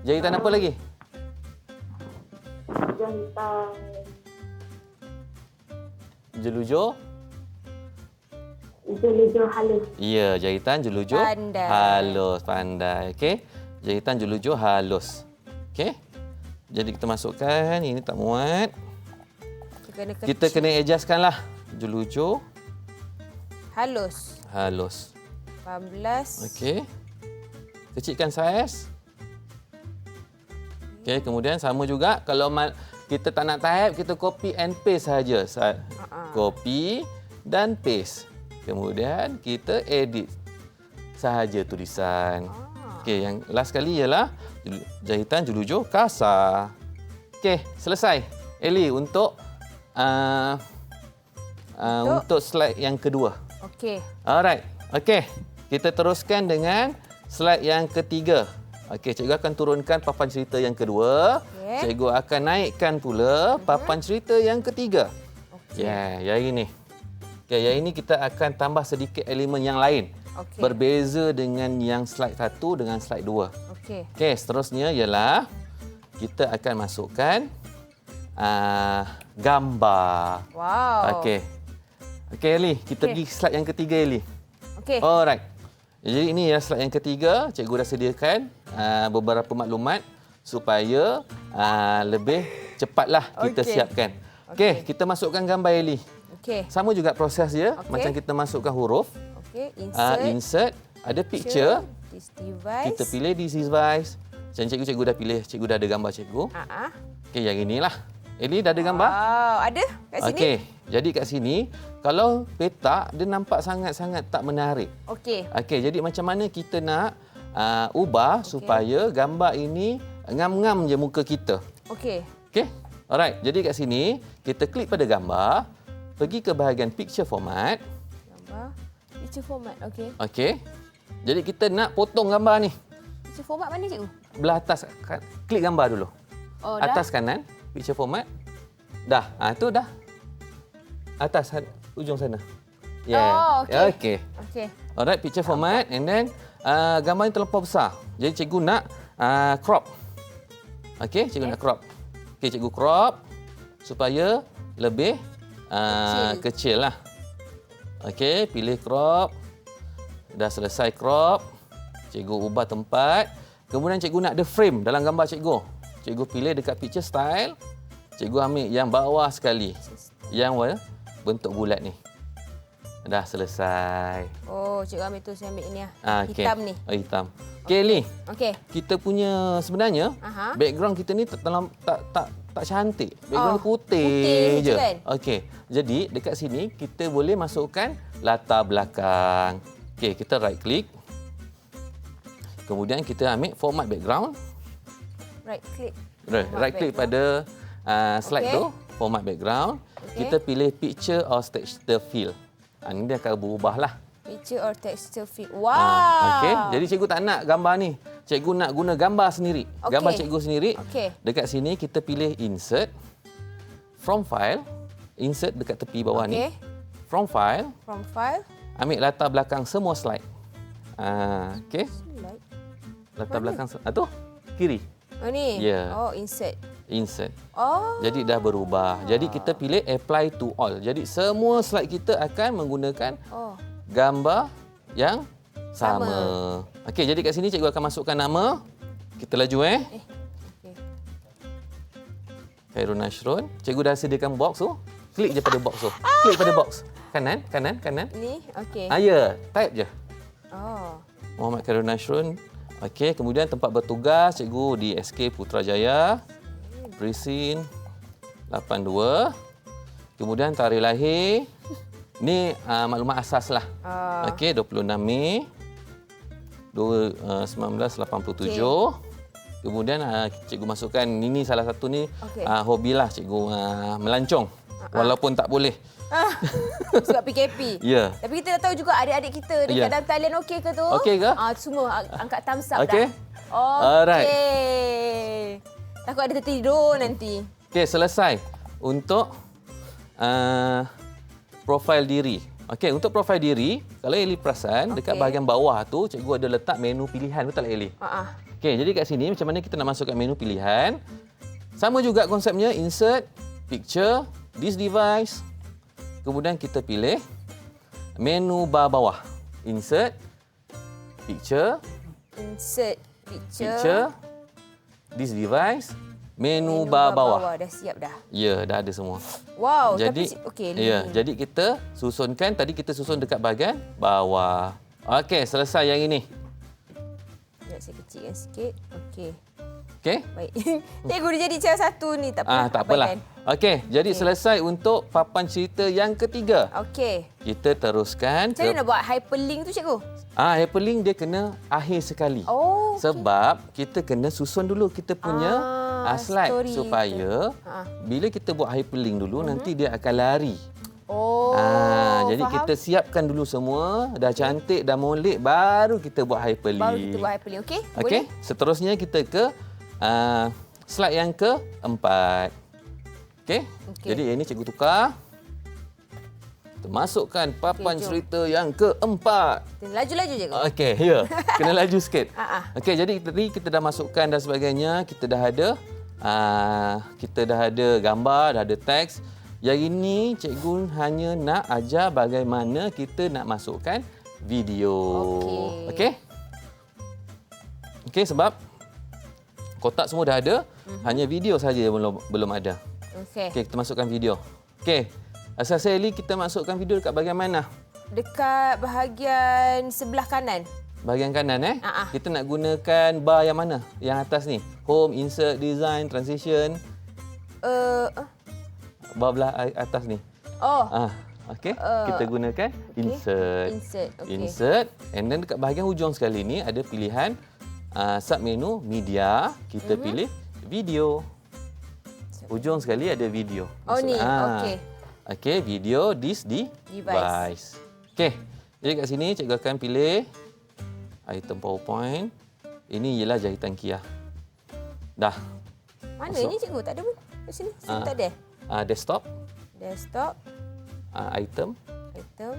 B: Jahitan apa lagi?
G: Jahitan
B: Jelujo.
D: Jelujur halus.
B: Ya, jahitan jelujur
A: Pandai.
B: halus. Pandai. Okey. Jahitan jelujur halus. Okey. Jadi kita masukkan. Ini tak muat. Kita kena adjustkanlah. Jelujur
A: halus.
B: halus.
A: 18.
B: Okey. Kecilkan saiz. Okey, kemudian sama juga kalau kita tak nak type, kita copy and paste saja. Copy dan paste. Kemudian kita edit sahaja tulisan. Okey, yang last kali ialah jahitan jelujur kasar. Okey, selesai. Eli untuk untuk slide yang kedua.
A: Okey.
B: Alright. Okey, kita teruskan dengan slide yang ketiga. Okey, cikgu akan turunkan papan cerita yang kedua.
A: Okey.
B: Cikgu akan naikkan pula papan cerita yang ketiga. Okey. Ya, yang ini. Okey, yang ini kita akan tambah sedikit elemen yang lain.
A: Okey.
B: Berbeza dengan yang slide 1 dengan slide 2.
A: Okey.
B: Okey, seterusnya ialah kita akan masukkan gambar.
A: Wow.
B: Okey. Okey, Eli, kita pergi slide yang ketiga, Eli.
A: Okey.
B: Alright. Jadi ini ya slide yang ketiga. Cikgu dah sediakan beberapa maklumat supaya lebih cepatlah kita
A: Okey.
B: siapkan. Okey, kita masukkan gambar, Eli.
A: Okey.
B: Sama juga proses dia.
A: Okey.
B: Macam kita masukkan huruf.
A: Okey,
B: Insert. Ada picture.
A: This device.
B: Kita pilih this device. Macam cikgu dah pilih. Cikgu dah ada gambar cikgu. Okey, yang inilah. Eli dah ada gambar?
A: Wow, ada kat sini.
B: Okey, jadi kat sini kalau petak dia nampak sangat-sangat tak menarik.
A: Okey.
B: Okey, jadi macam mana kita nak ubah supaya gambar ini ngam-ngam je muka kita.
A: Okey.
B: Okey? Alright, jadi kat sini kita klik pada gambar, pergi ke bahagian picture format.
A: Gambar. Picture format. Okey.
B: Okey. Jadi kita nak potong gambar ni.
A: Picture format mana cikgu?
B: Belah atas, klik gambar dulu.
A: Oh,
B: Atas kanan, picture format. Dah, tu dah. Atas ujung sana.
A: Oh, okey.
B: Okey.
A: Okey.
B: Alright, picture format and then gambar ini terlampau besar. Jadi cikgu nak crop. Okey, cikgu nak crop. Okey, cikgu crop supaya lebih kecil lah. Okey, pilih crop. Dah selesai crop. Cikgu ubah tempat. Kemudian cikgu nak ada frame dalam gambar cikgu. Cikgu pilih dekat picture style. Cikgu ambil yang bawah sekali. Yang bentuk bulat ni. Dah selesai.
A: Oh, cikgu ambil tu, saya ambil ini lah.
B: Okey.
A: Hitam ni.
B: Oh, hitam. Okey, Li.
A: Okey.
B: Kita punya sebenarnya background kita ni tak cantik. Background putih je.
A: Kan?
B: Okey. Jadi dekat sini kita boleh masukkan latar belakang. Okey, kita right click. Kemudian kita ambil format background.
A: Right click.
B: Right click pada slide tu, format background.
A: Okey.
B: Kita pilih picture or texture fill. Ini dia akan berubahlah.
A: Picture or texture fill. Wow.
B: Okey, jadi cikgu tak nak gambar ni. Cikgu nak guna gambar sendiri.
A: Okey.
B: Gambar cikgu sendiri.
A: Okey.
B: Dekat sini kita pilih insert. From file. Insert dekat tepi bawah ni.
A: Okey.
B: From file.
A: From file.
B: Ambil latar belakang semua slide. Okey.
A: Slide.
B: Latar belakang tu kiri.
A: Oh ni?
B: Ya.
A: Oh, insert.
B: Insert.
A: Oh.
B: Jadi dah berubah. Jadi kita pilih apply to all. Jadi semua slide kita akan menggunakan gambar yang sama. Okey, jadi kat sini cikgu akan masukkan nama. Kita laju
A: Okey.
B: Khairul Nashrun. Cikgu dah sediakan box tu. Klik je pada box tu. Klik pada box. Kanan.
A: Ni, okey.
B: Ya, type je.
A: Oh.
B: Muhammad Khairul Nashrun. Okey, kemudian tempat bertugas cikgu di SK Putrajaya. Presin 82. Kemudian tarikh lahir. Ni maklumat asas lah. Okey, 26 Mei 1987. Kemudian cikgu masukkan ini salah satu ni hobilah cikgu melancong. Walaupun tak boleh.
A: Sebab PKP.
B: Ya.
A: Tapi kita dah tahu juga adik-adik kita dekat dalam talian okey ke tu?
B: Okey ke?
A: Semua angkat thumbs up
B: Okey.
A: dah.
B: Alright.
A: Takut ada tertidur nanti.
B: Okey, selesai untuk profil diri. Okey, untuk profil diri, kalau Eli perasan, dekat bahagian bawah tu cikgu ada letak menu pilihan, betul tak Eli? Okey, jadi kat sini macam mana kita nak masukkan menu pilihan? Sama juga konsepnya, insert, picture, this device. Kemudian kita pilih menu bar bawah. Insert, picture,
A: Insert picture.
B: picture, this device, menu bar bawah.
A: Dah siap dah.
B: Ya, dah ada semua.
A: Wow,
B: Jadi,
A: tapi okey.
B: ya, jadi kita susunkan, tadi kita susun dekat bahagian bawah. Okey, selesai yang ini.
A: Sekejap, saya kecilkan sikit. Okey.
B: Okey?
A: Baik. Cikgu dia jadi cara satu ni, tak apa.
B: Tak apalah. Okey, jadi selesai untuk papan cerita yang ketiga.
A: Okey.
B: Kita teruskan
A: Macam mana nak buat hyperlink tu, cikgu?
B: hyperlink dia kena akhir sekali.
A: Oh,
B: Sebab kita kena susun dulu kita punya slide
A: story
B: supaya bila kita buat hyperlink dulu nanti dia akan lari.
A: Oh,
B: Jadi
A: faham?
B: kita siapkan dulu semua, dah cantik, dah molek, baru kita buat hyperlink.
A: Baru kita buat hyperlink, okey?
B: Okey, seterusnya kita ke slide yang keempat. Okey, jadi ini cikgu tukar. Kita masukkan papan
A: Okey, jom.
B: cerita yang keempat.
A: Laju-laju, cikgu.
B: Okey, ya. Kena laju sikit.
A: Ah.
B: Okey, jadi tadi kita dah masukkan dan sebagainya, kita dah ada gambar, dah ada teks. Yang ini cikgu hanya nak ajar bagaimana kita nak masukkan video. Okey. Okey, sebab kotak semua dah ada, hanya video saja yang belum ada.
A: Okey.
B: Okey, kita masukkan video. Okey. Asal Sally kita masukkan video dekat bahagian mana?
A: Dekat bahagian sebelah kanan.
B: Bahagian kanan Kita nak gunakan bar yang mana? Yang atas ni. Home, insert, design, transition. Bar belah atas ni.
A: Oh.
B: Okey. Kita gunakan insert.
A: Insert. Okey.
B: Insert. And then dekat bahagian hujung sekali ni ada pilihan submenu media. Kita pilih video. Hujung sekali ada video.
A: Oh ni. Okey.
B: Okey, video this device. Okey. Jadi kat sini cikgu akan pilih item PowerPoint. Ini ialah jahitan Kia. Dah.
A: Mana
B: Masuk.
A: ni, cikgu? Tak ada pun. Kat sini. Sini tak ada.
B: Desktop.
A: Desktop.
B: Item.
A: Item.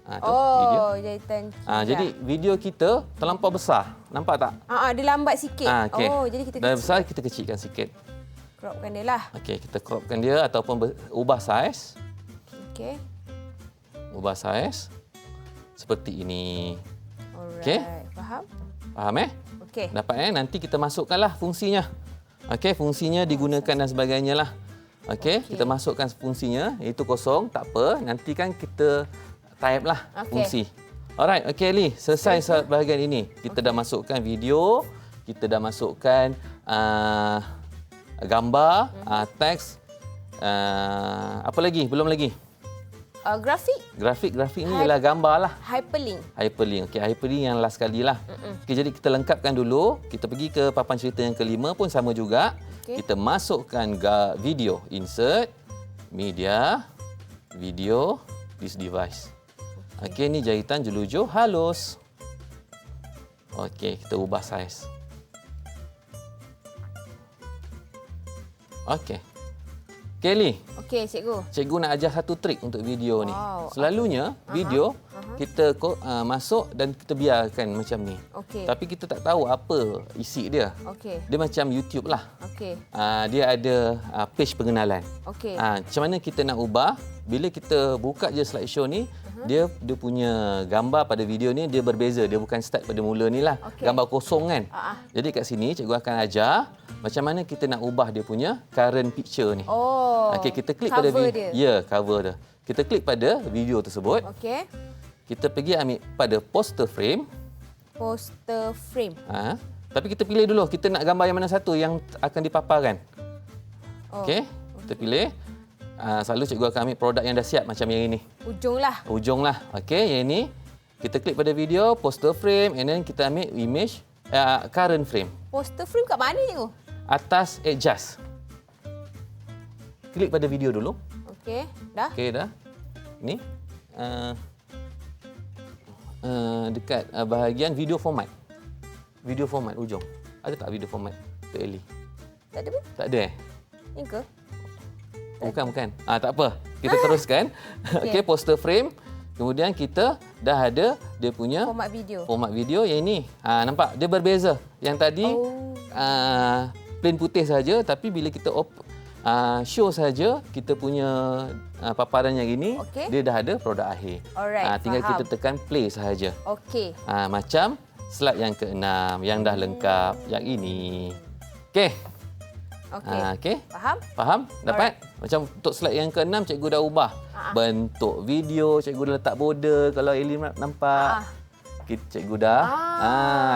B: Tu, video.
A: Jahitan.
B: Jadi video kita terlampau besar. Nampak tak?
A: Dia lambat sikit.
B: Okey.
A: Oh, jadi kita
B: Dah
A: kecil.
B: besar, kita kecilkan sikit.
A: Cropkan dia lah.
B: Okey, kita cropkan dia ataupun ubah saiz.
A: Okey.
B: Ubah saiz. Seperti ini.
A: Alright.
B: Okey.
A: Faham?
B: Faham
A: Okey.
B: Dapat Nanti kita masukkanlah fungsinya. Okey, fungsinya digunakan dan sebagainya lah. Okey, kita masukkan fungsinya. Itu kosong, tak apa. Nanti kan kita type lah fungsi. Alright, okey Ali. Selesai bahagian ini. Kita dah masukkan video. Kita dah masukkan gambar, teks. Apa lagi? Belum lagi.
A: Grafik.
B: Grafik ni ialah gambar lah.
A: Hyperlink.
B: Hyperlink. Okey, hyperlink yang last kali lah. Okey, jadi kita lengkapkan dulu. Kita pergi ke papan cerita yang kelima pun sama juga.
A: Okey.
B: Kita masukkan video. Insert, media, video, this device. Okey, ni jahitan jelujo halus. Okey, kita ubah saiz. Okey. Kelly,
A: Okey, cikgu.
B: cikgu nak ajar satu trik untuk video ni.
A: Wow.
B: Selalunya video kita masuk dan kita biarkan macam ni.
A: Okey.
B: Tapi kita tak tahu apa isi dia.
A: Okey.
B: Dia macam YouTube lah.
A: Okey.
B: Dia ada page pengenalan.
A: Okey.
B: Macam mana kita nak ubah? Bila kita buka je slideshow ni, dia punya gambar pada video ni dia berbeza. Dia bukan start pada mula ni lah.
A: Okey.
B: Gambar kosong kan. Jadi kat sini cikgu akan ajar macam mana kita nak ubah dia punya current picture ni.
A: Oh.
B: Okey, kita klik
A: cover
B: pada
A: dia.
B: Ya, cover dia. Kita klik pada video tersebut.
A: Okey.
B: Kita pergi ambil pada poster frame.
A: Poster frame.
B: Tapi kita pilih dulu kita nak gambar yang mana satu yang akan dipaparkan.
A: Oh.
B: Okey, kita pilih. Selalu cikgu akan ambil produk yang dah siap macam yang ini.
A: Ujung lah.
B: Ujung lah. Okey, yang ini kita klik pada video, poster frame and then kita ambil image current frame.
A: Poster frame kat mana, cikgu?
B: Atas adjust. Klik pada video dulu.
A: Okey. Dah?
B: Okey, dah. Ni. Dekat bahagian video format. Video format ujung. Ada tak video format untuk Ellie?
A: Tak ada pun.
B: Tak ada
A: Ni ke?
B: Bukan. Tak apa. Kita teruskan. Okey, poster frame. Kemudian kita dah ada dia punya
A: Format video.
B: format video yang ini. Nampak? Dia berbeza. Yang tadi plain putih saja tapi bila kita show saja kita punya paparan yang ini,
A: Okey.
B: dia dah ada produk akhir.
A: Alright,
B: Tinggal
A: faham.
B: kita tekan play sahaja.
A: Okey.
B: Macam slide yang ke-6 yang dah lengkap yang ini. Okey.
A: Okey.
B: Okey.
A: Faham?
B: Faham? Dapat? Macam untuk slide yang ke-6 cikgu dah ubah. Bentuk video cikgu dah letak border kalau Eli nampak. Cikgu dah.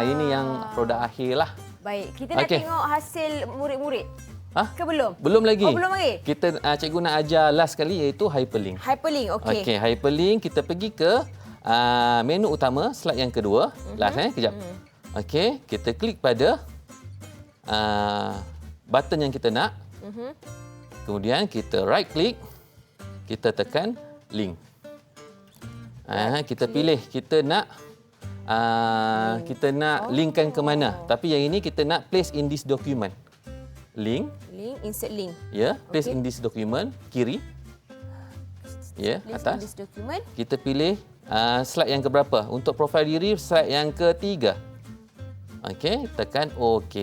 B: Ini yang produk akhir lah.
A: Baik, kita nak
B: Okey.
A: tengok hasil murid-murid.
B: Ha?
A: Ke belum?
B: Belum lagi.
A: Oh, belum lagi?
B: Kita cikgu nak ajar last kali iaitu hyperlink.
A: Hyperlink, okey.
B: Okey, hyperlink kita pergi ke menu utama slide yang kedua. Last kejap. Okey, kita klik pada button yang kita nak. Kemudian kita right click, kita tekan link. Kita pilih kita nak linkkan ke mana. Tapi yang ini kita nak place in this document. Link,
A: Insert link.
B: ya, place
A: Okey.
B: in this document kiri. Ya,
A: Place in
B: atas.
A: this document.
B: Kita pilih slide yang keberapa. Untuk profil diri, slide yang ketiga. Okey, tekan OK.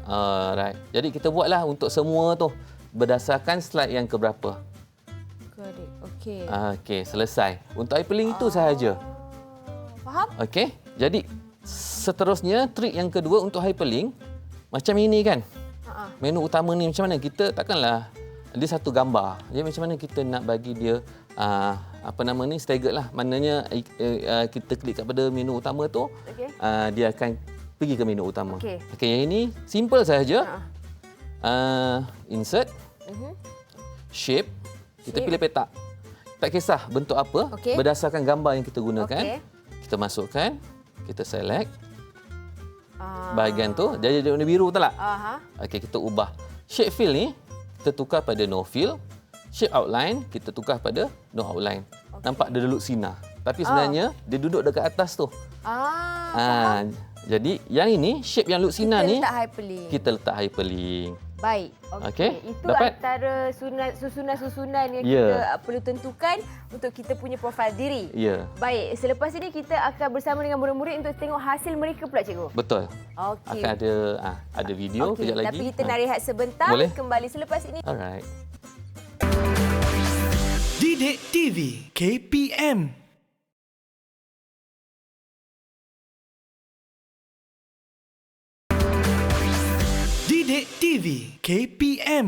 B: Alright. Jadi kita buatlah untuk semua tu berdasarkan slide yang keberapa.
A: Correct. Okey.
B: Okey, selesai. Untuk hyperlink itu sahaja.
A: Faham?
B: Okey. Jadi seterusnya trik yang kedua untuk hyperlink macam ini kan. Menu utama ni macam mana? Kita takkanlah dia satu gambar. Jadi macam mana kita nak bagi dia staggered lah. Maknanya kita klik kepada menu utama tu,
A: Okey.
B: dia akan pergi ke menu utama.
A: Okey.
B: Okey, yang ini simple sahaja. Insert, shape, kita
A: Shape.
B: pilih petak. Tak kisah bentuk apa,
A: Okey.
B: berdasarkan gambar yang kita gunakan.
A: Okey.
B: Kita masukkan, kita select bahagian tu, jadi dia warna biru tak? Okey, kita ubah. Shape fill ni kita tukar pada no fill. Shape outline kita tukar pada no outline. Nampak dia duduk sinar. Tapi sebenarnya dia duduk dekat atas tu. Jadi yang ini shape yang duduk sinar ni
A: Kita letak hyperlink.
B: kita letak hyperlink.
A: Baik.
B: Okey,
A: Itu
B: dapat?
A: antara susunan-susunan yang
B: Ya.
A: kita perlu tentukan untuk kita punya profil diri.
B: Ya,
A: Baik, selepas ini kita akan bersama dengan murid-murid untuk tengok hasil mereka pula, cikgu.
B: betul.
A: Okey.
B: Akan ada video
A: Okey,
B: kejap lagi.
A: tapi kita nak rehat sebentar.
B: Boleh?
A: Kembali selepas ini.
B: Alright.
C: Didik TV KPM. Didik TV KPM.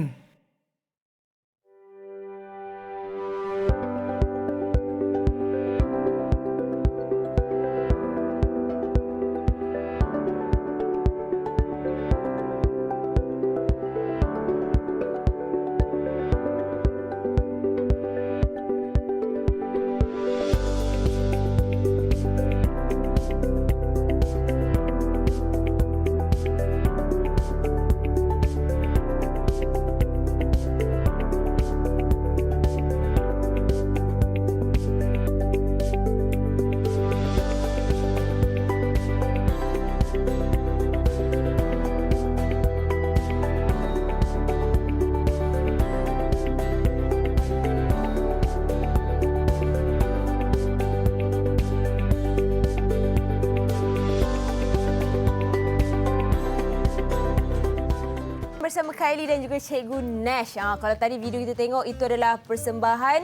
A: Bersama Kylie dan juga Cikgu Nash. Kalau tadi video kita tengok itu adalah persembahan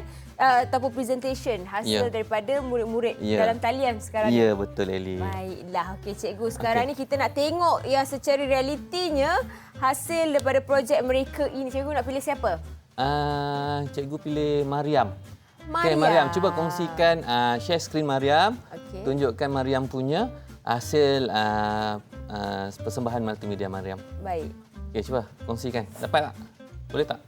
A: ataupun presentation hasil
B: Ya.
A: daripada murid-murid
B: Ya.
A: dalam talian sekarang
B: Ya,
A: ni.
B: betul Eli.
A: Baiklah, okey Cikgu. Sekarang
B: Okey.
A: ni kita nak tengok yang secara realitinya hasil daripada projek mereka ini. Cikgu nak pilih siapa?
B: Cikgu pilih Mariam.
A: Mariam.
B: Okey, Mariam, cuba kongsikan share screen Mariam.
A: Okey.
B: Tunjukkan Mariam punya hasil persembahan multimedia Mariam.
A: Baik.
B: Okey, cuba kongsikan. Dapat tak? Boleh tak?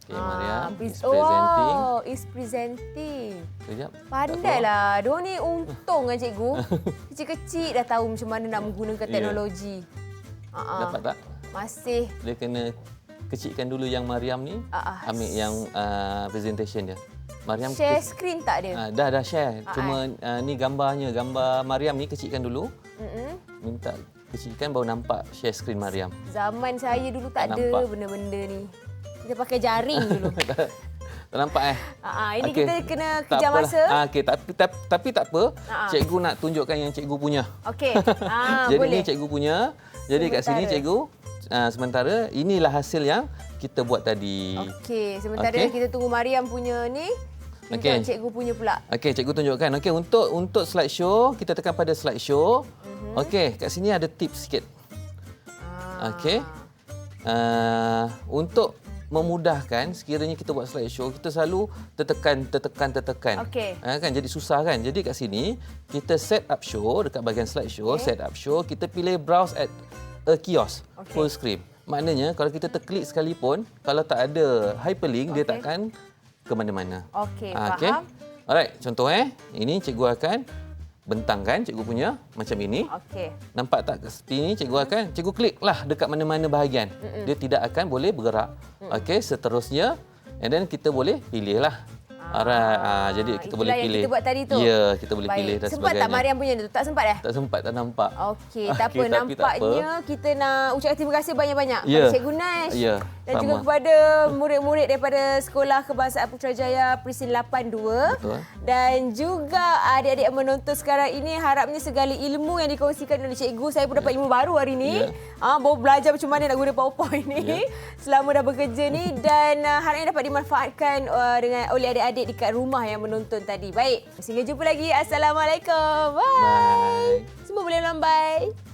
B: Okey, Mariam is presenting.
A: Oh, is presenting.
B: Sekejap.
A: Pandailah. Diorang ni untung kan cikgu. Kecil-kecil dah tahu macam mana nak menggunakan
B: Ya.
A: teknologi.
B: Dapat tak?
A: Masih.
B: Dia kena kecilkan dulu yang Mariam ni. Ambil yang presentation dia. Mariam
A: Share screen tak dia?
B: dah share. Cuma ni gambarnya. Gambar Mariam ni kecilkan dulu. Minta kecilkan baru nampak share screen Mariam.
A: Zaman saya dulu tak ada
B: nampak.
A: benda-benda ni. Kita pakai jaring dulu.
B: Tak nampak
A: Ini
B: Okey.
A: kita kena
B: Tak
A: kejar
B: apalah.
A: masa.
B: Okey, tapi tak apa. Cikgu nak tunjukkan yang cikgu punya.
A: Okey.
B: Jadi
A: Boleh.
B: ni cikgu punya. Jadi kat sini
A: Sementara.
B: cikgu sementara inilah hasil yang kita buat tadi.
A: Okey, sementara kita tunggu Mariam punya ni.
B: Okey.
A: Cikgu punya pula.
B: Okey, cikgu tunjukkan. Okey, untuk slideshow, kita tekan pada slideshow. Okey, kat sini ada tips sikit. Okey. Untuk memudahkan sekiranya kita buat slideshow, kita selalu tertekan.
A: Okey.
B: Kan jadi susah kan. Jadi kat sini kita set up show dekat bahagian slideshow, set up show, kita pilih browse at a kiosk full screen. Maknanya kalau kita terklik sekalipun, kalau tak ada hyperlink dia takkan ke mana-mana.
A: Okey, faham.
B: Alright, contoh ini cikgu akan bentangkan cikgu punya macam ini.
A: Okey.
B: Nampak tak kat sini cikgu kliklah dekat mana-mana bahagian. Dia tidak akan boleh bergerak. Okey, seterusnya and then kita boleh pilihlah. Alright, jadi kita boleh pilih.
A: Kita buat tadi tu.
B: Ya, kita boleh pilih dan
A: sebagainya. Sempat tak Mariam punya tu? Tak sempat
B: Tak sempat, tak nampak.
A: Okey, tak apa. Nampaknya kita nak ucapkan terima kasih banyak-banyak kepada Cikgu Nash.
B: Ya,
A: dan juga kepada murid-murid daripada Sekolah Kebangsaan Putrajaya Presin 82.
B: Betul.
A: Dan juga adik-adik yang menonton sekarang ini, harapnya segala ilmu yang dikongsikan oleh cikgu, saya pun dapat ilmu baru hari ini. Baru belajar macam mana nak guna PowerPoint ni selama dah bekerja ni, dan harapnya dapat dimanfaatkan oleh adik-adik dekat rumah yang menonton tadi. Baik, sehingga jumpa lagi. Assalamualaikum. Bye. Semua boleh lambai.